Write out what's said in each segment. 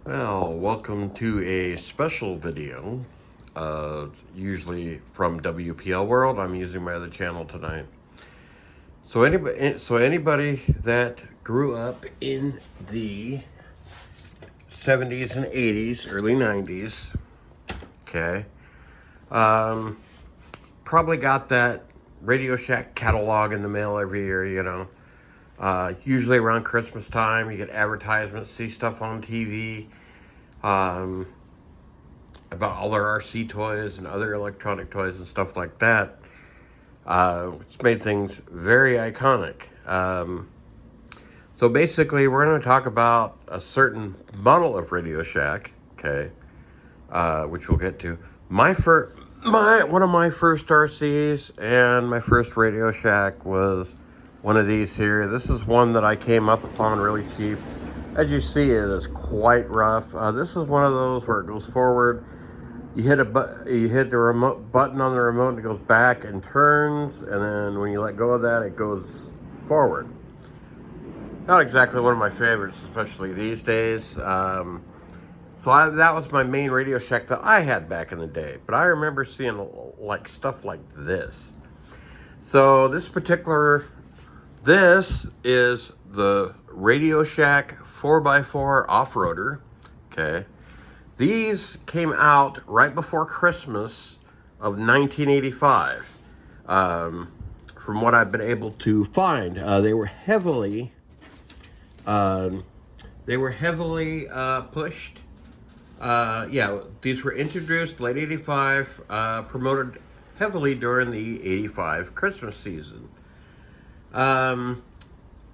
Well, welcome to a special video, usually from WPL World. I'm using my other channel tonight. So anybody that grew up in the 70s and 80s, early 90s, okay, probably got that Radio Shack catalog in the mail every year, you know. Usually around Christmas time, you get advertisements, see stuff on TV. About all their RC toys and other electronic toys and stuff like that. It's made things very iconic. So basically, we're going to talk about a certain model of Radio Shack, okay, which we'll get to. One of my first RCs and my first Radio Shack was one of these here. This is one that I came up upon really cheap. As you see, it is quite rough. This is one of those where it goes forward. You hit the remote button on the remote, and it goes back and turns, and then when you let go of that, it goes forward. Not exactly one of my favorites, especially these days. That was my main Radio Shack that I had back in the day. But I remember seeing like stuff like this. So this is the Radio Shack 4x4 off-roader. Okay. These came out right before Christmas of 1985. From what I've been able to find, they were heavily pushed. These were introduced late 85, promoted heavily during the 85 Christmas season.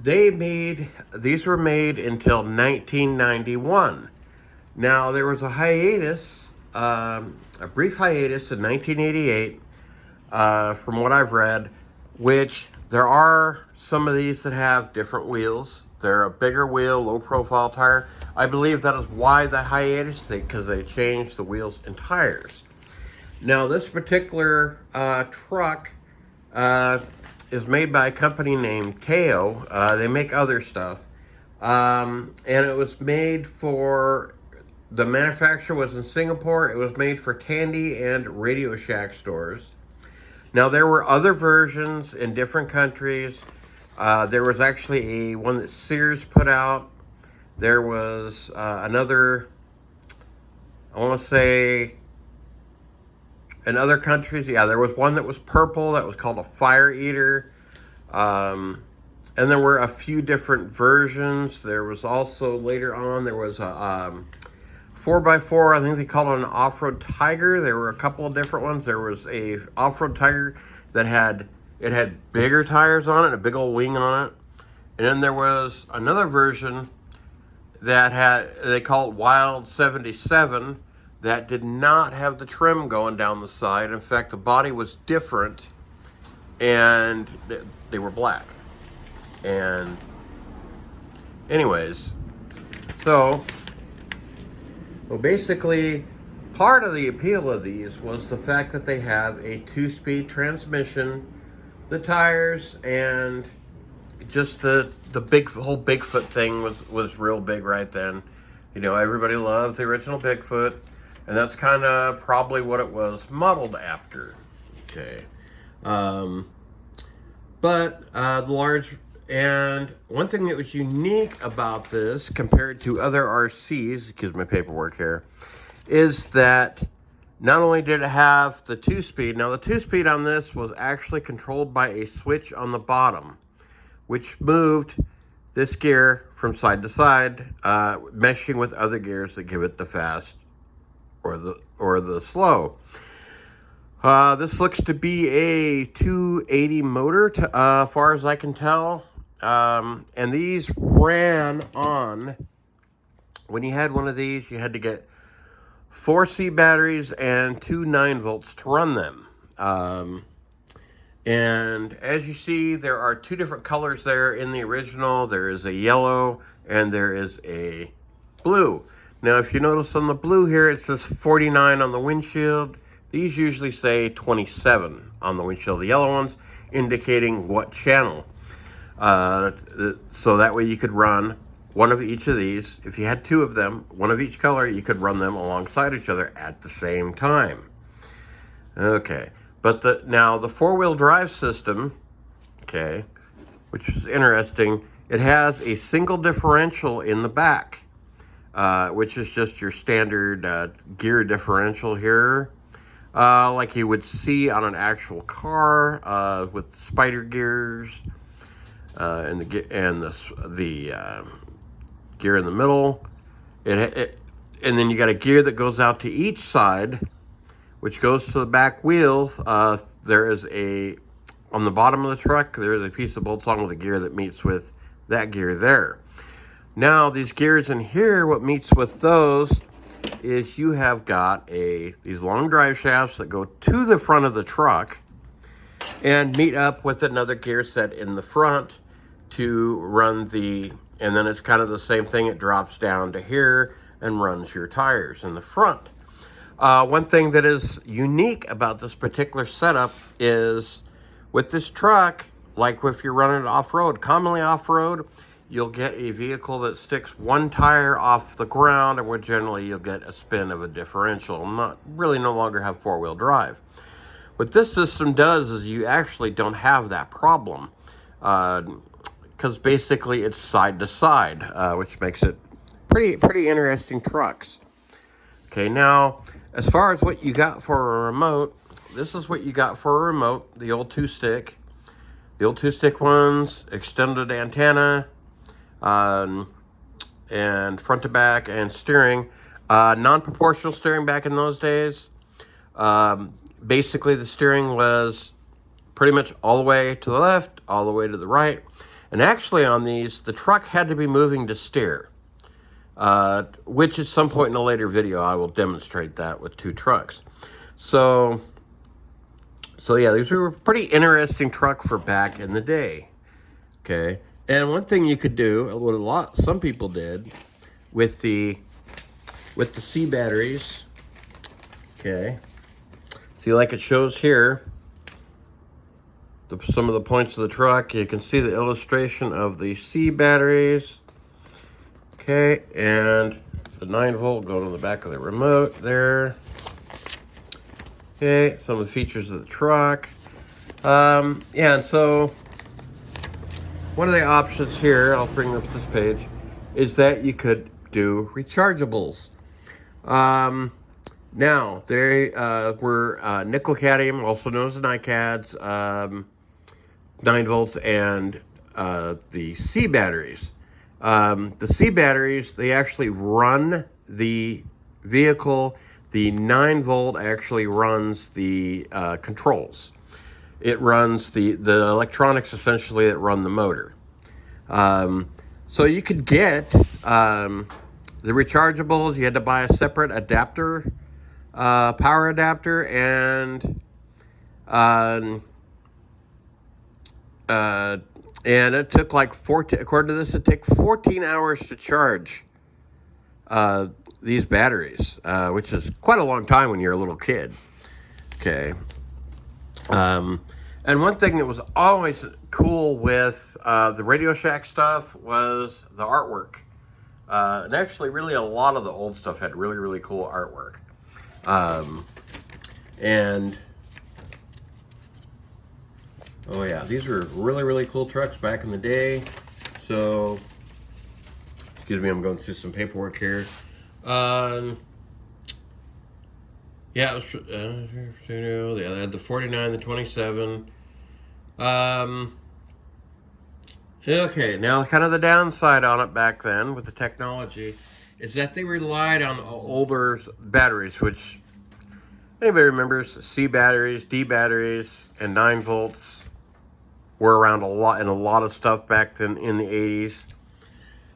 These were made until 1991. Now, there was a hiatus, a brief hiatus in 1988, from what I've read, which there are some of these that have different wheels. They're a bigger wheel, low-profile tire. I believe that is why the hiatus, because they changed the wheels and tires. Now, this particular truck is made by a company named Teo. They make other stuff. And it was made for... The manufacturer was in Singapore. It was made for Tandy and Radio Shack stores. Now, there were other versions in different countries. There was actually one that Sears put out. There was another, I want to say, in other countries, there was one that was purple that was called a Fire Eater. And there were a few different versions. There was also, later on, there was a 4x4, I think they called it an off-road Tiger. There were a couple of different ones. There was a off-road Tiger that had bigger tires on it, a big old wing on it. And then there was another version that they call it Wild 77, that did not have the trim going down the side. In fact, the body was different, and they were black. And anyways, so basically, part of the appeal of these was the fact that they have a 2-speed transmission, the tires, and just the whole Bigfoot thing was real big right then. You know, everybody loved the original Bigfoot, and that's kind of probably what it was modeled after. Okay. And one thing that was unique about this compared to other RCs, excuse my paperwork here, is that not only did it have the 2-speed, now the 2-speed on this was actually controlled by a switch on the bottom, which moved this gear from side to side, meshing with other gears that give it the fast or the slow. This looks to be a 280 motor, far as I can tell. And these ran on, when you had one of these, you had to get 4 C batteries and 2 9-volts to run them. And as you see, there are 2 different colors there in the original. There is a yellow and there is a blue. Now, if you notice on the blue here, it says 49 on the windshield. These usually say 27 on the windshield, the yellow ones, indicating what channel. So that way you could run one of each of these. If you had two of them, one of each color, you could run them alongside each other at the same time. Okay, but now the four-wheel drive system, okay, which is interesting, it has a single differential in the back, which is just your standard gear differential here, like you would see on an actual car with spider gears and the gear in the middle. And then you got a gear that goes out to each side, which goes to the back wheel. There is on the bottom of the truck, there is a piece that bolts on with a gear that meets with that gear there. Now, these gears in here, what meets with those is you have got these long drive shafts that go to the front of the truck and meet up with another gear set in the front to run and then it's kind of the same thing. It drops down to here and runs your tires in the front. One thing that is unique about this particular setup is with this truck, like if you're running it off-road, commonly off-road, you'll get a vehicle that sticks one tire off the ground, and where generally you'll get a spin of a differential, no longer have four-wheel drive. What this system does is you actually don't have that problem, because basically it's side to side, which makes it pretty interesting trucks. Okay, now as far as what you got for a remote, this is what you got for a remote. The old two-stick ones, extended antenna, and front to back, and steering, non-proportional steering back in those days. Basically the steering was pretty much all the way to the left, all the way to the right. And actually on these, the truck had to be moving to steer, which at some point in a later video, I will demonstrate that with two trucks. So yeah, these were a pretty interesting truck for back in the day. Okay. And one thing you could do, some people did, with the C batteries, okay, see, like it shows here, some of the points of the truck, you can see the illustration of the C batteries, okay, and the 9-volt going on the back of the remote there, okay, some of the features of the truck, yeah, and so one of the options here, I'll bring up this page, is that you could do rechargeables. Now, they were nickel cadmium, also known as NiCads, 9 volts, and the C batteries. The C batteries, they actually run the vehicle. The 9 volt actually runs the controls. It runs the electronics, essentially, that run the motor. So you could get the rechargeables. You had to buy a separate adapter, power adapter, and it took like according to this, it took 14 hours to charge these batteries, which is quite a long time when you're a little kid. Okay. And one thing that was always cool with the Radio Shack stuff was the artwork. And actually, really, a lot of the old stuff had really, really cool artwork. And, oh yeah, these were really, really cool trucks back in the day. So, excuse me, I'm going through some paperwork here. Yeah, it was, they had the 49, the 27. Okay, now kind of the downside on it back then with the technology is that they relied on older batteries, which anybody remembers, C batteries, D batteries, and 9 volts were around a lot in a lot of stuff back then in the 80s.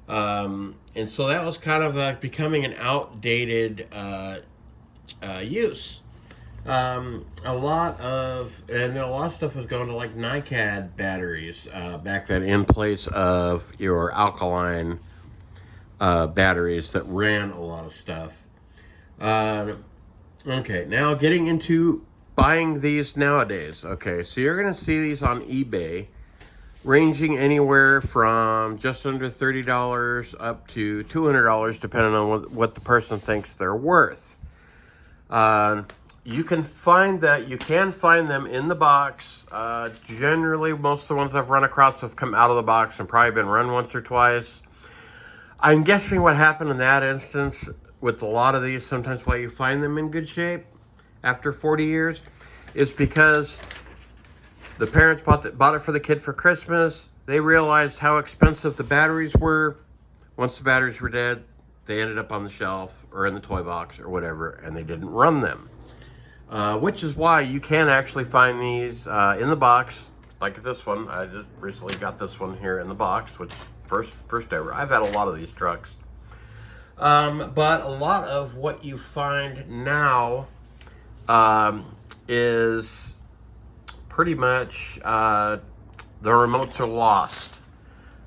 And so that was kind of becoming an outdated use. A lot of stuff was going to like NiCad batteries back then in place of your alkaline batteries that ran a lot of stuff. Okay, now getting into buying these nowadays. Okay, so you're going to see these on eBay. ranging anywhere from just under $30 up to $200, depending on what the person thinks they're worth. You can find them in the box. Generally, most of the ones I've run across have come out of the box and probably been run once or twice. I'm guessing what happened in that instance with a lot of these, sometimes why you find them in good shape after 40 years, is because the parents bought it for the kid for Christmas. They realized how expensive the batteries were. Once the batteries were dead, they ended up on the shelf or in the toy box or whatever, and they didn't run them. Which is why you can actually find these in the box, like this one. I just recently got this one here in the box, which first ever. I've had a lot of these trucks. But a lot of what you find now is pretty much the remotes are lost.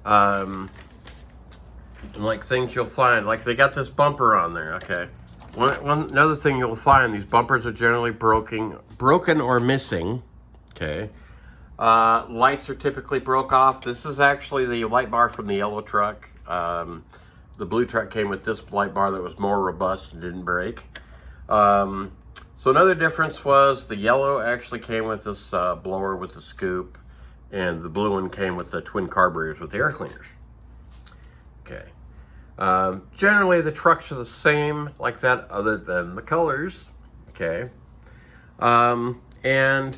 And like things you'll find, like they got this bumper on there, okay? Another thing you'll find, these bumpers are generally broken or missing, okay? Lights are typically broke off. This is actually the light bar from the yellow truck. The blue truck came with this light bar that was more robust and didn't break. So another difference was the yellow actually came with this blower with a scoop, and the blue one came with the twin carburetors with the air cleaners. Okay. Generally, the trucks are the same like that, other than the colors. Okay. And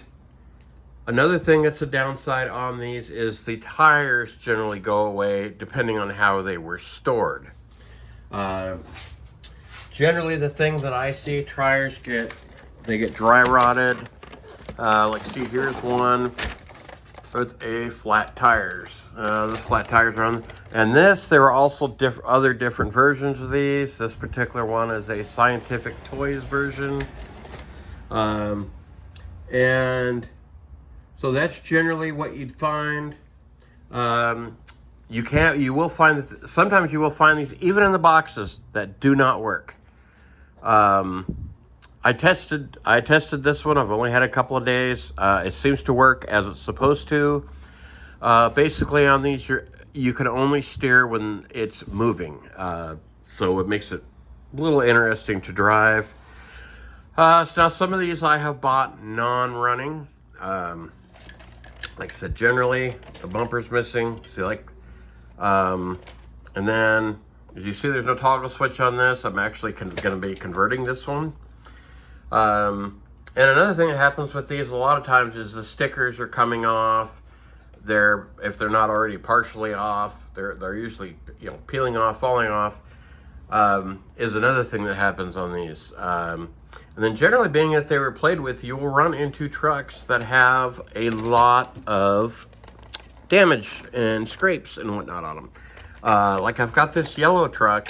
another thing that's a downside on these is the tires generally go away depending on how they were stored. Generally, the thing that I see, tires get dry rotted. Like see, here's one with a flat tires. The flat tires are on, and there were also other different versions of these. This particular one is a Scientific Toys version, and so that's generally what you'd find. You will find that sometimes you will find these even in the boxes that do not work. I tested this one. I've only had a couple of days. It seems to work as it's supposed to. Basically on these, you can only steer when it's moving. So it makes it a little interesting to drive. So now some of these I have bought non-running. Like I said, generally the bumper's missing. See, and then as you see, there's no toggle switch on this. I'm actually going to be converting this one. And another thing that happens with these a lot of times is the stickers are coming off. If they're not already partially off, they're usually peeling off, falling off. Is another thing that happens on these. And then generally, being that they were played with, you will run into trucks that have a lot of damage and scrapes and whatnot on them. Like I've got this yellow truck.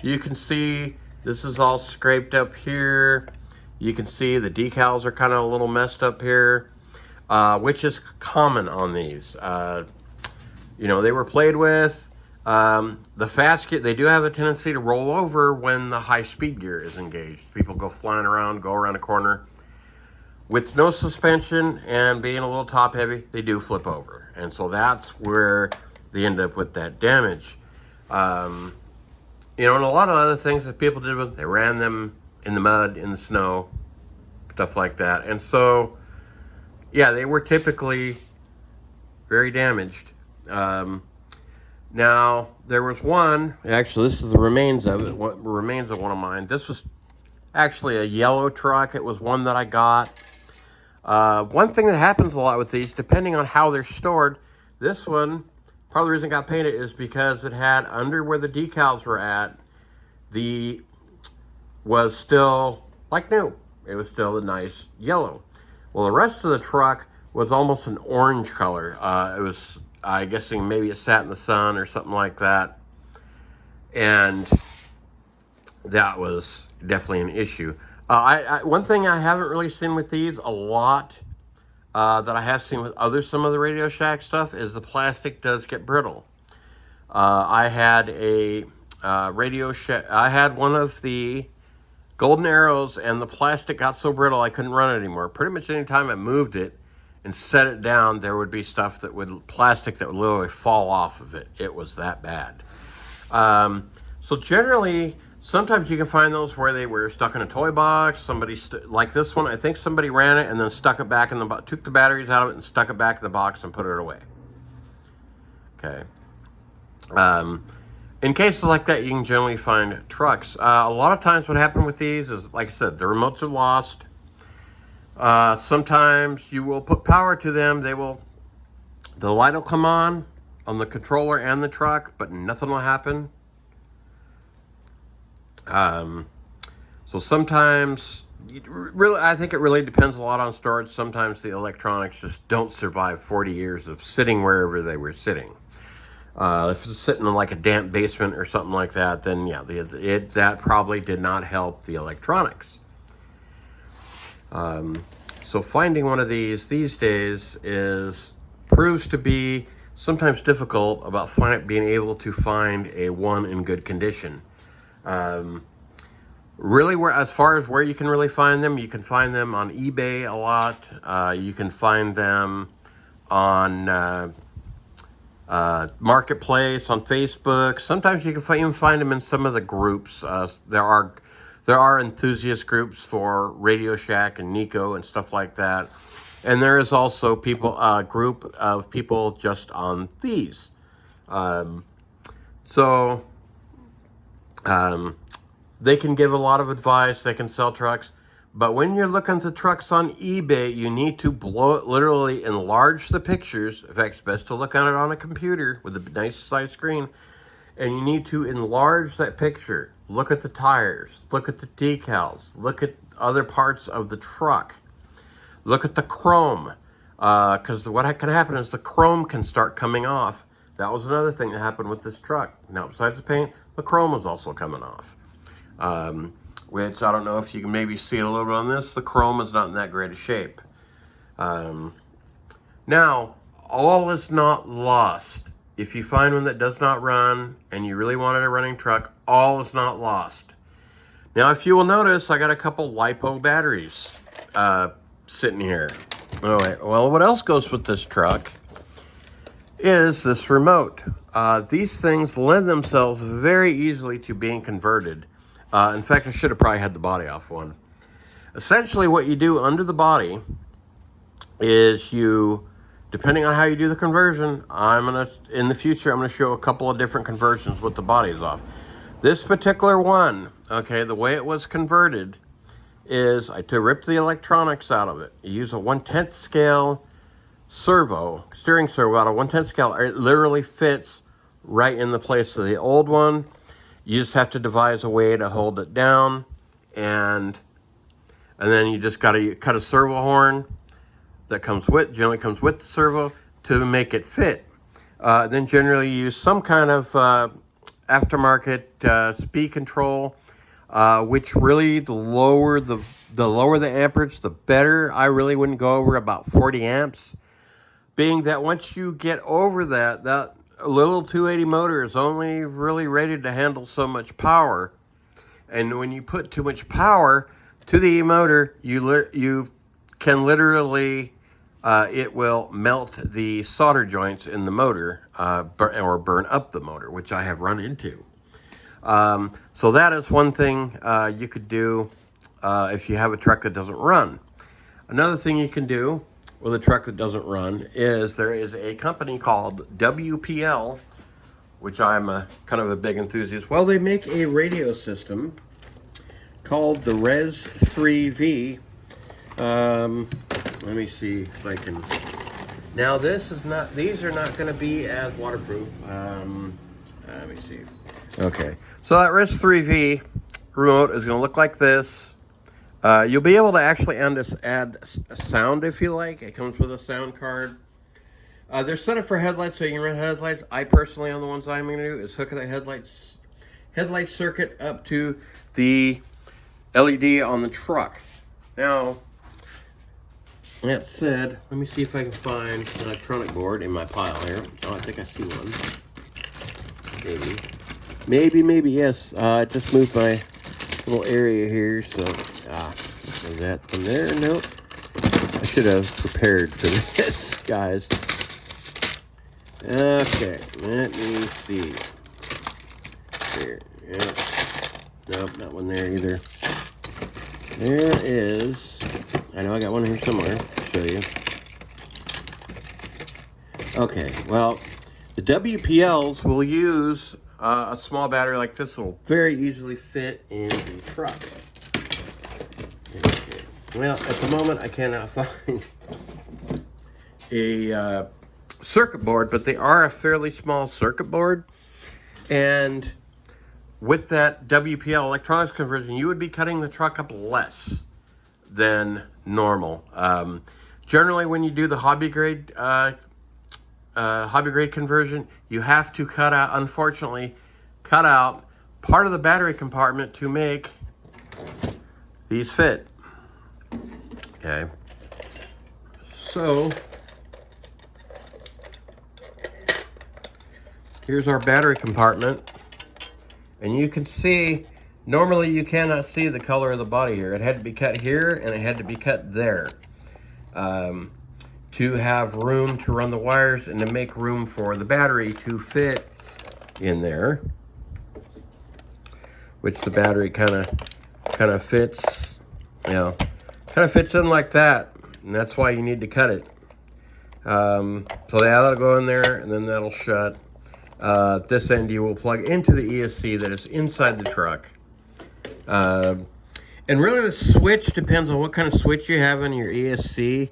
You can see this is all scraped up here. You can see the decals are kind of a little messed up here, which is common on these. They were played with. The fast gear, they do have a tendency to roll over when the high speed gear is engaged. People go flying around, go around a corner. With no suspension and being a little top heavy, they do flip over. And so that's where they end up with that damage. And a lot of other things that people did, they ran them in the mud, in the snow, stuff like that. And so, yeah, they were typically very damaged. Now, there was one, actually this is the remains of it, what remains of one of mine. This was actually a yellow truck. It was one that I got. One thing that happens a lot with these, depending on how they're stored, this one, part of the reason it got painted is because it had under where the decals were at, was still like new. It was still a nice yellow. Well, the rest of the truck was almost an orange color. It was, I'm guessing maybe it sat in the sun or something like that. And that was definitely an issue. One thing I haven't really seen with these a lot, that I have seen with some of the Radio Shack stuff, is the plastic does get brittle. I had a Radio Shack, I had one of the Golden Arrows, and the plastic got so brittle I couldn't run it anymore. Pretty much any time I moved it, and set it down, there would be stuff that would, plastic that would literally fall off of it. It was that bad. So generally, sometimes you can find those where they were stuck in a toy box. Somebody, like this one, I think somebody ran it and then stuck it back in the box, took the batteries out of it and stuck it back in the box and put it away. Okay. In cases like that, you can generally find trucks. A lot of times what happened with these is, like I said, the remotes are lost. Sometimes you will put power to them. The light will come on the controller and the truck, but nothing will happen. So sometimes, I think it really depends a lot on storage. Sometimes the electronics just don't survive 40 years of sitting wherever they were sitting. If it's sitting in like a damp basement or something like that, then yeah, that probably did not help the electronics. So finding one of these days proves to be sometimes difficult about being able to find a one in good condition. Really, as far as where you can really find them, you can find them on eBay a lot. You can find them on Marketplace, on Facebook. Sometimes you can even find them in some of the groups. There are enthusiast groups for Radio Shack and Nico and stuff like that. And there is also a group of people just on these. They can give a lot of advice. They can sell trucks. But when you're looking at the trucks on eBay, you need to literally enlarge the pictures. In fact, it's best to look at it on a computer with a nice size screen. And you need to enlarge that picture. Look at the tires. Look at the decals. Look at other parts of the truck. Look at the chrome. Because what can happen is the chrome can start coming off. That was another thing that happened with this truck. Now, besides the paint, the chrome was also coming off. Which I don't know if you can maybe see a little bit on this. The chrome is not in that great a shape. Now, all is not lost. If you find one that does not run and you really wanted a running truck, all is not lost. Now, if you will notice, I got a couple LiPo batteries sitting here. Oh, wait. Well, what else goes with this truck is this remote. These things lend themselves very easily to being converted. In fact, I should have probably had the body off one. Essentially, what you do under the body is depending on how you do the conversion, in the future, I'm going to show a couple of different conversions with the bodies off. This particular one, okay, the way it was converted is to rip the electronics out of it. You use a 1/10 scale steering servo out of 1/10 scale. It literally fits right in the place of the old one. You just have to devise a way to hold it down, and then you just got to cut a servo horn that generally comes with the servo to make it fit. Then generally use some kind of aftermarket speed control, which really the lower the amperage, the better. I really wouldn't go over about 40 amps, being that once you get over that little 280 motor is only really rated to handle so much power. And when you put too much power to the motor, you can literally, it will melt the solder joints in the motor or burn up the motor, which I have run into. So that is one thing you could do if you have a truck that doesn't run. Another thing you can do with a truck that doesn't run is there is a company called WPL, which I'm kind of a big enthusiast. Well, they make a radio system called the Res 3V. Let me see if I can. Now these are not going to be as waterproof. Let me see. Okay, so that Res 3V remote is going to look like this. You'll be able to actually add a sound if you like. It comes with a sound card. They're set up for headlights, so you can run headlights. I personally, on the ones I'm going to do, is hook the headlight circuit up to the LED on the truck. Now, that said, let me see if I can find an electronic board in my pile here. Oh, I think I see one. Maybe, yes. I just moved my little area here, so is that from there? Nope. I should have prepared for this, guys. Okay, let me see. Here, yeah. Nope, not one there either. There is, I know I got one here somewhere. I'll show you. Okay, well, the WPLs will use a small battery like this will very easily fit in the truck. Okay. Well, at the moment I cannot find a circuit board, but they are a fairly small circuit board. And with that WPL electronics conversion, you would be cutting the truck up less than normal. Generally, when you do the hobby grade conversion, you have to cut out, unfortunately, cut out part of the battery compartment to make these fit. Okay, so here's our battery compartment, and you can see, normally you cannot see the color of the body here. It had to be cut here and it had to be cut there. To have room to run the wires and to make room for the battery to fit in there, which the battery kind of fits, you know, kind of fits in like that, and that's why you need to cut it. So that'll go in there, and then that'll shut. This end you will plug into the ESC that is inside the truck. And really the switch depends on what kind of switch you have in your ESC.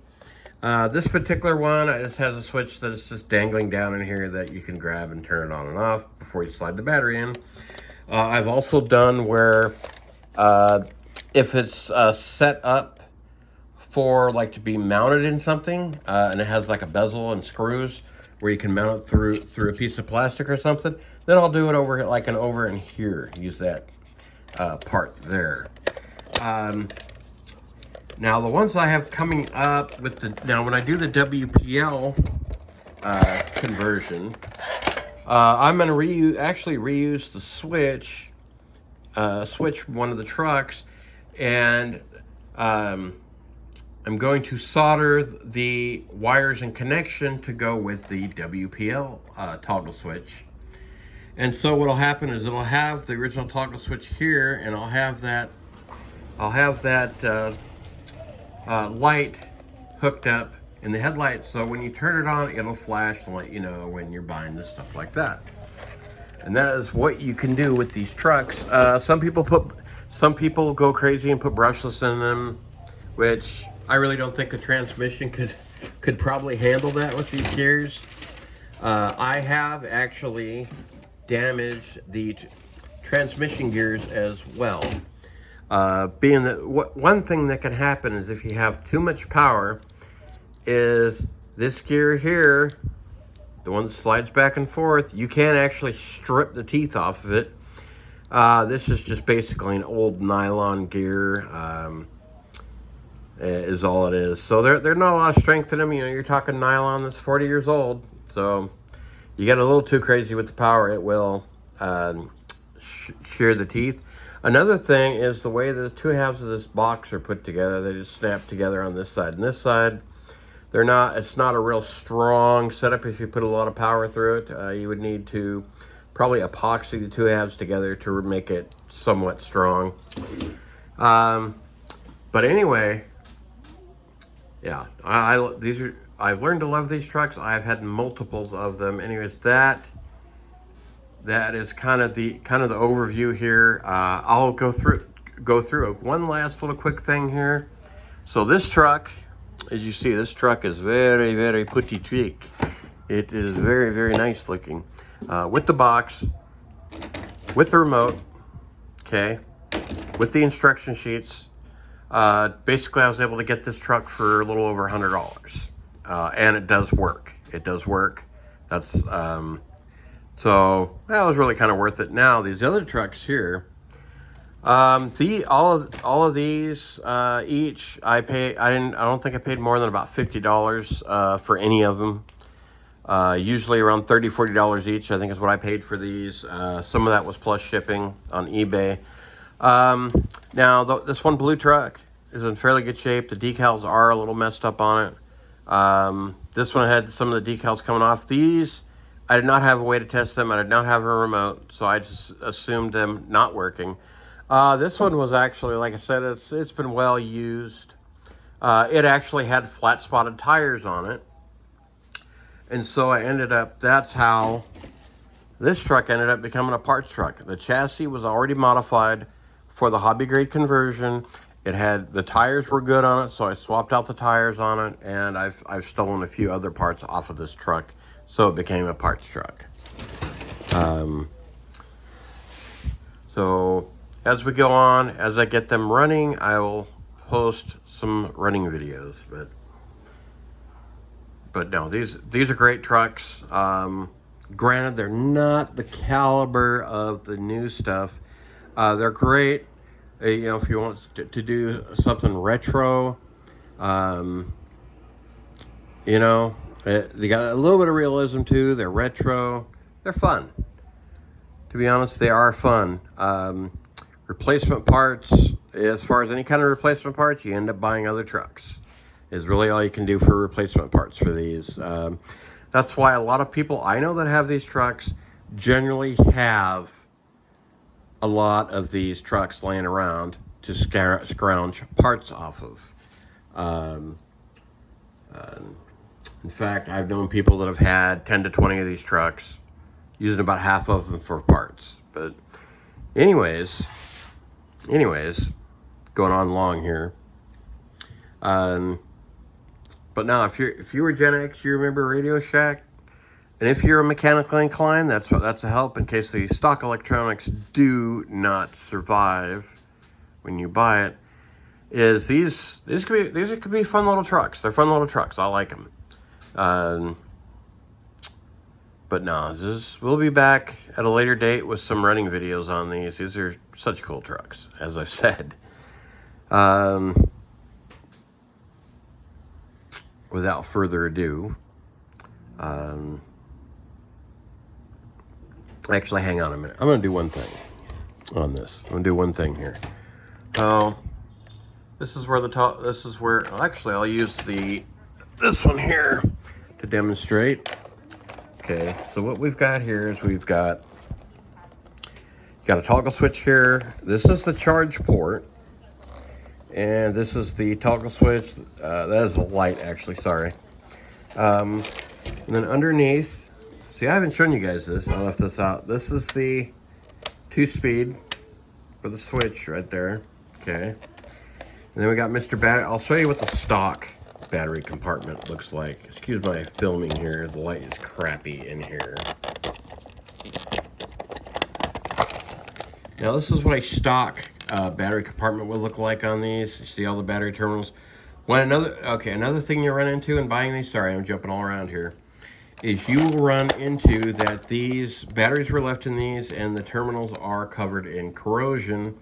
This particular one just has a switch that is just dangling down in here that you can grab and turn it on and off before you slide the battery in. I've also done where if it's set up for like to be mounted in something, and it has like a bezel and screws where you can mount it through a piece of plastic or something, then I'll do it over like an over in here, use that part there. Now the ones I have coming up with now when I do the WPL conversion, I'm going to reuse the switch from one of the trucks, and I'm going to solder the wires and connection to go with the WPL toggle switch. And so what'll happen is it'll have the original toggle switch here, and I'll have that light hooked up in the headlight, so when you turn it on, it'll flash and let you know when you're buying this stuff like that. And that is what you can do with these trucks. Some people go crazy and put brushless in them, which I really don't think a transmission could probably handle that with these gears. I have actually damaged the transmission gears as well. Being that one thing that can happen is if you have too much power, is this gear here, the one that slides back and forth, you can't actually strip the teeth off of it. This is just basically an old nylon gear, is all it is. So there's not a lot of strength in them. You know, you're talking nylon that's 40 years old. So you get a little too crazy with the power, it will shear the teeth. Another thing is the way the two halves of this box are put together. They just snap together on this side and this side. It's not a real strong setup. If you put a lot of power through it, you would need to probably epoxy the two halves together to make it somewhat strong. But anyway, yeah, I've learned to love these trucks. I've had multiples of them. Anyways, that is kind of the overview here. I'll go through one last little quick thing here. So this truck, as you see, this truck is very, very petit chic. It is very, very nice looking. With the box, with the remote, okay, with the instruction sheets. Basically, I was able to get this truck for a little over $100. And it does work. It does work. That's so that was really kind of worth it. Now these other trucks here, all of these each I don't think I paid more than about $50 for any of them. Usually around $30-$40 each, I think is what I paid for these. Some of that was plus shipping on eBay. Now this one blue truck, is in fairly good shape. The decals are a little messed up on it. This one had some of the decals coming off. These, I did not have a way to test them. I did not have a remote, so I just assumed them not working. This one was actually, like I said, it's been well used. It actually had flat spotted tires on it. And so that's how this truck ended up becoming a parts truck. The chassis was already modified for the hobby grade conversion. The tires were good on it, so I swapped out the tires on it, and I've stolen a few other parts off of this truck, so it became a parts truck. So as we go on, as I get them running, I will post some running videos. But no, these are great trucks. Granted, they're not the caliber of the new stuff. They're great. If you want to do something retro, they got a little bit of realism too. They're retro. They're fun. To be honest, they are fun. Replacement parts, as far as any kind of replacement parts, you end up buying other trucks. Is really all you can do for replacement parts for these. That's why a lot of people I know that have these trucks generally have a lot of these trucks laying around to scrounge parts off of. In fact, I've known people that have had 10 to 20 of these trucks, using about half of them for parts. But anyways, going on long here. But now, if you were Gen X, you remember Radio Shack. And if you're mechanically inclined, that's a help in case the stock electronics do not survive when you buy it. These could be fun little trucks. They're fun little trucks. I like them. But no, we'll be back at a later date with some running videos on these. These are such cool trucks, as I've said. Without further ado, actually, hang on a minute. I'm going to do one thing on this. I'm going to do one thing here. Oh, this is where actually I'll use this one here to demonstrate. Okay, so what we've got here is we've got a toggle switch here. This is the charge port, and this is the toggle switch. That is a light, actually. Sorry. And then underneath, see, I haven't shown you guys this. I left this out. This is the 2-speed for the switch right there. Okay. And then we got Mr. Battery. I'll show you what the stock battery compartment looks like. Excuse my filming here. The light is crappy in here. Now this is what a stock battery compartment would look like on these. You see all the battery terminals. Another thing you run into in buying these, sorry, I'm jumping all around here, is you will run into that these batteries were left in these and the terminals are covered in corrosion.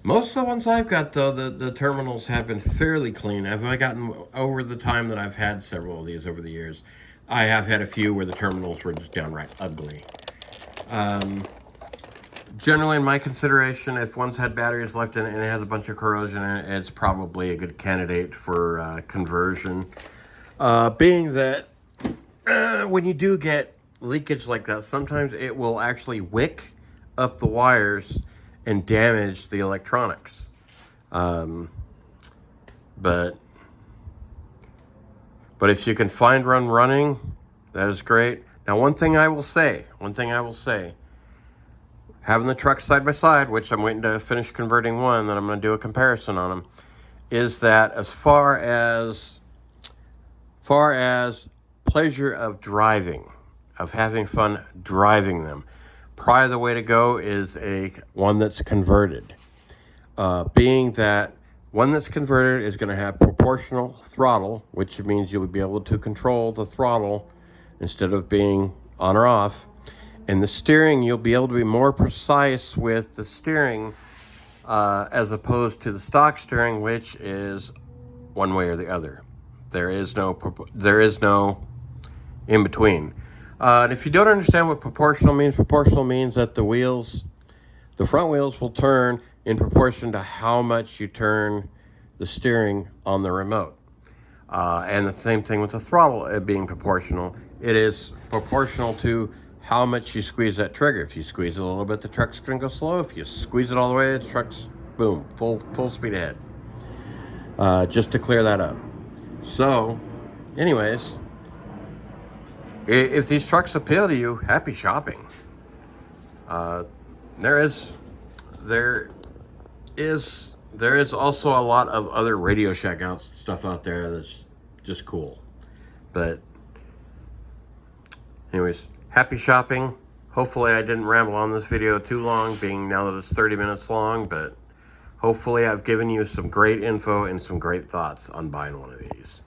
Most of the ones I've got, though, the terminals have been fairly clean. I've gotten, over the time that I've had several of these over the years, I have had a few where the terminals were just downright ugly. Generally, in my consideration, if one's had batteries left in it and it has a bunch of corrosion in it, it's probably a good candidate for conversion. Being that when you do get leakage like that, sometimes it will actually wick up the wires and damage the electronics. But if you can find one running, that is great. Now, one thing I will say, having the trucks side by side, which I'm waiting to finish converting one, then I'm going to do a comparison on them, is that as far as pleasure of driving, of having fun driving them, probably the way to go is one that's converted. Being that one that's converted is going to have proportional throttle, which means you'll be able to control the throttle instead of being on or off. And the steering, you'll be able to be more precise with the steering as opposed to the stock steering, which is one way or the other. There is no in between. And if you don't understand what proportional means that the front wheels will turn in proportion to how much you turn the steering on the remote. And the same thing with the throttle being proportional. It is proportional to how much you squeeze that trigger. If you squeeze it a little bit, the truck's going to go slow. If you squeeze it all the way, the truck's, boom, full speed ahead. Just to clear that up. So, anyways, if these trucks appeal to you, happy shopping. There is also a lot of other Radio Shack stuff out there that's just cool. But anyways, happy shopping. Hopefully I didn't ramble on this video too long, being now that it's 30 minutes long, but hopefully I've given you some great info and some great thoughts on buying one of these.